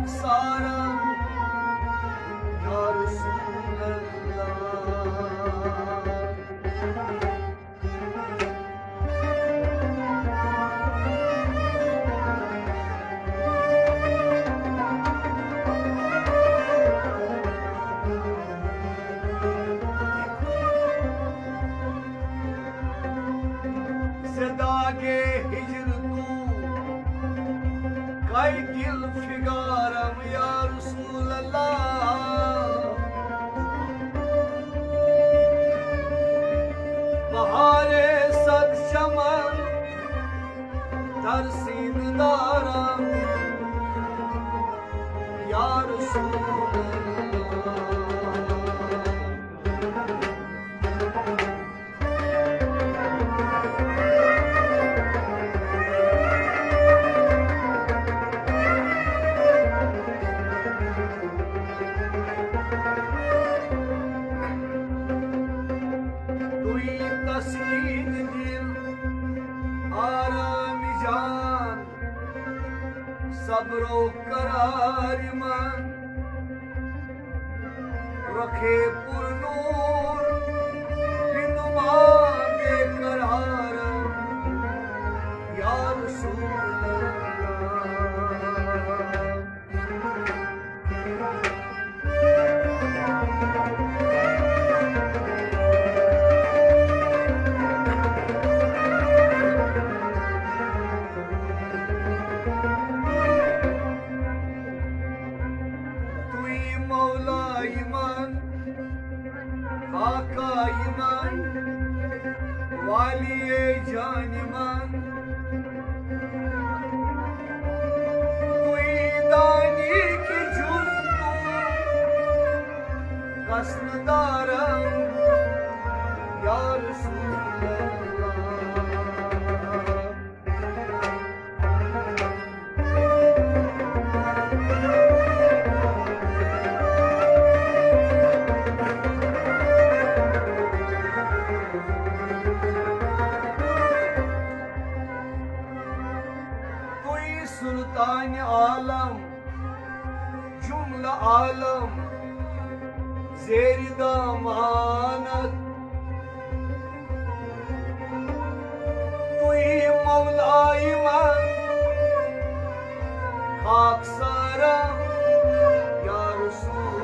खाकसारा या रसूल ज़दागे हिजर तू काई दिल फिगारम या रसूल बहारे सद चमन दर सीनदारम या रसूल तसीद दिल आराम जान सब्रो करार मन रखे पुरनूर बिनुमा बेकरार या रसूल आका ईमान वालिए जान ईमान तुई दानी की जुल तू कसनदारम या रसूल सुल्तान आलम जुमला आलम ज़ेर दामानत तुई मौला ईमान खाकसारा या रसूल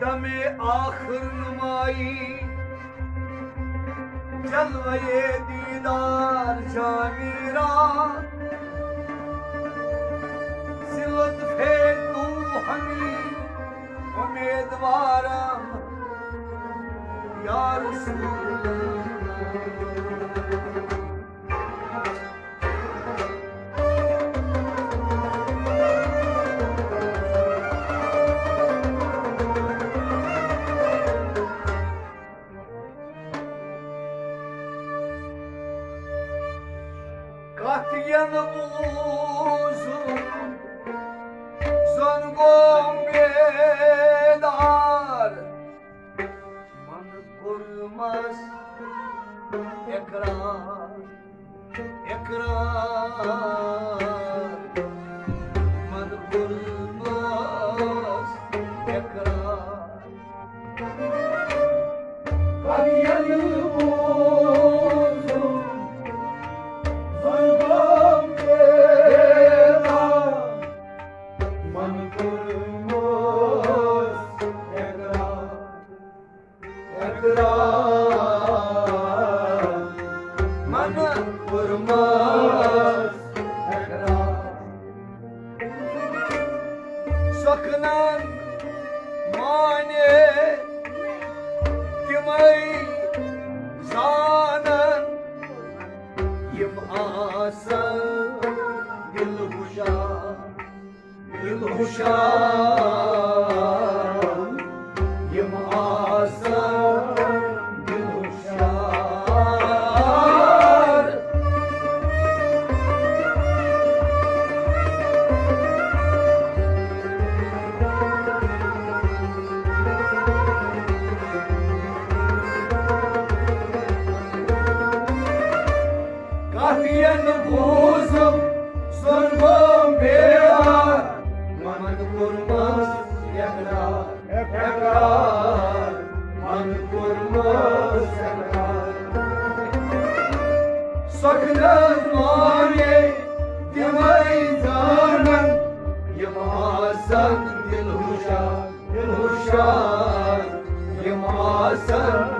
दमे आखिर नुमाई जलवे दीदार जामीरा सिलत फे तू हमी उम्मीदवारम या रसूल Katiyen buzum Zongom bedar Man kurmaz ekrar Man kurmaz ekrar Katiyen buzum Sakınan mane kimay zanen yim asan dilhuşa yim asan dilhuşa मासन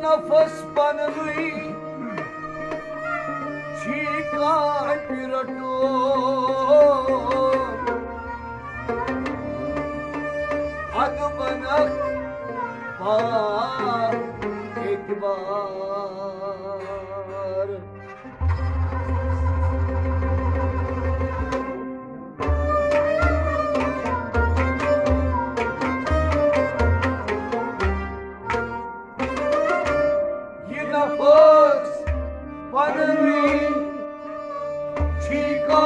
नफस बनलुई छीका पिरटो अग बनक पा एक बार नफस बनलुई छीका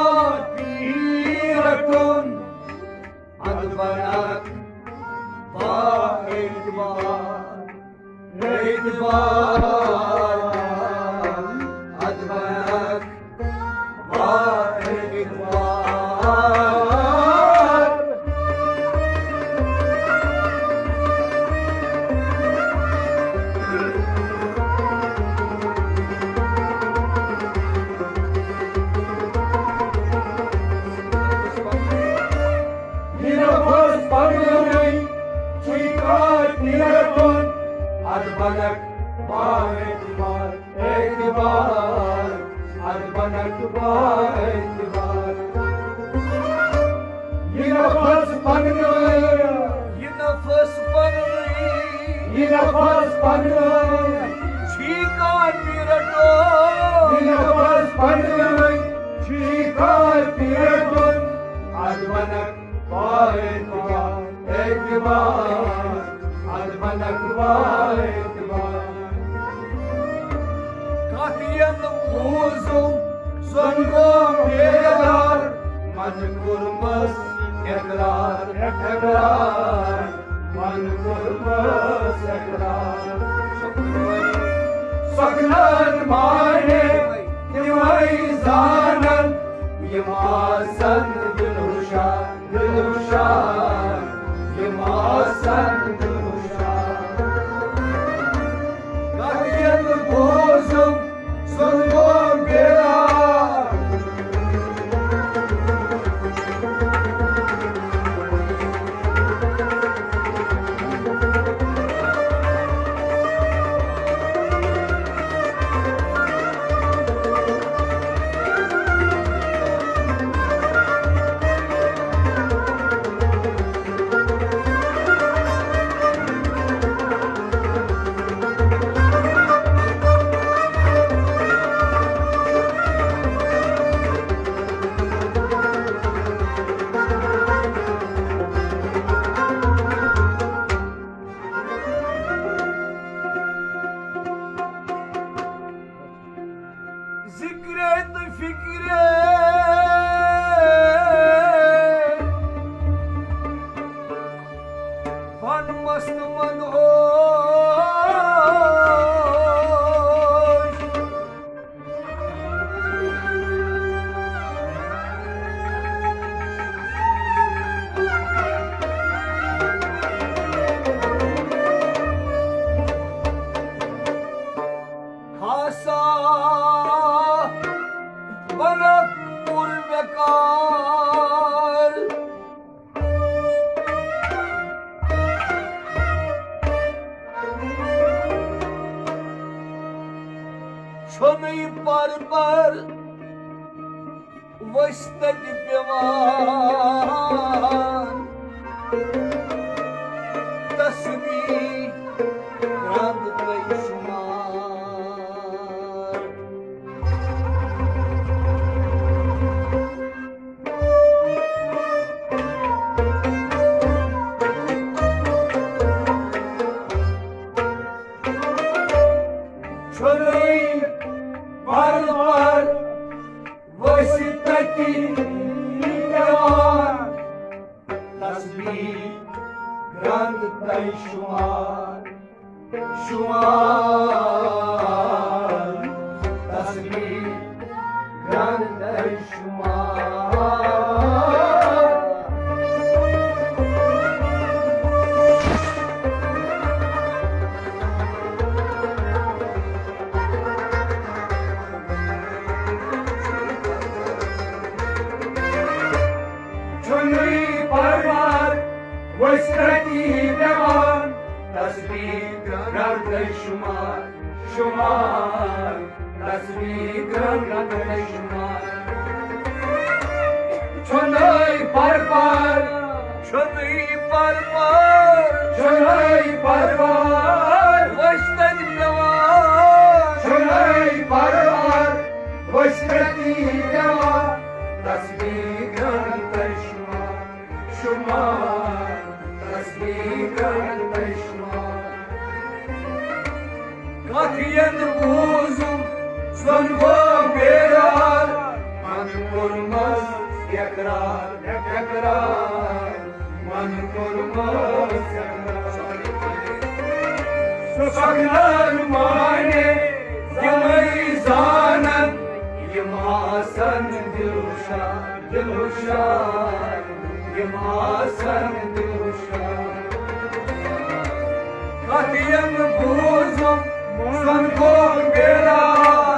पिरटोन अग बनक पा एक बार अग बनक पा एक बार नफस बनलुई छीका पिरटोन अग बनक पा एक बार अग बनक पा एक बार ये नफस बनलुई छीका पिरटोन अग बनक पा एक बार अग बनक पा एक बार Katiyen uzun songo beyler man kurmaz ekrar man kurmaz ekrar saklar mane divay zanan yemasan dilruşan yemasan dilruşan Katiyen uzun songo beyler Zikret fikre Van mast manhoş छोनई पर वस्तक पेवान तस्बीह रंग कई शुमार छोनई पर वस्तक पेवान तस्बीह रंग कई शुमार शुमार तस्बीह रंग कई शुमार छोनई पर वस्तकी पेवान तस्बीह रंग कई शुमार शुमार तस्बीह रंग कई शुमार छोनई पर वस्तक पेवान छोनई पर वस्तकी पेवान तस्बीह रंग कई शुमार तस्बीह रंग कई शुमार कथियन बूजुम सुनको बेरार मन कुर्मस यकरार मन कुर्मस सकलन माने यमई जानन यमासन दिलुशार यमासन दिलुशार कथियन बूजुम सुनको बेरार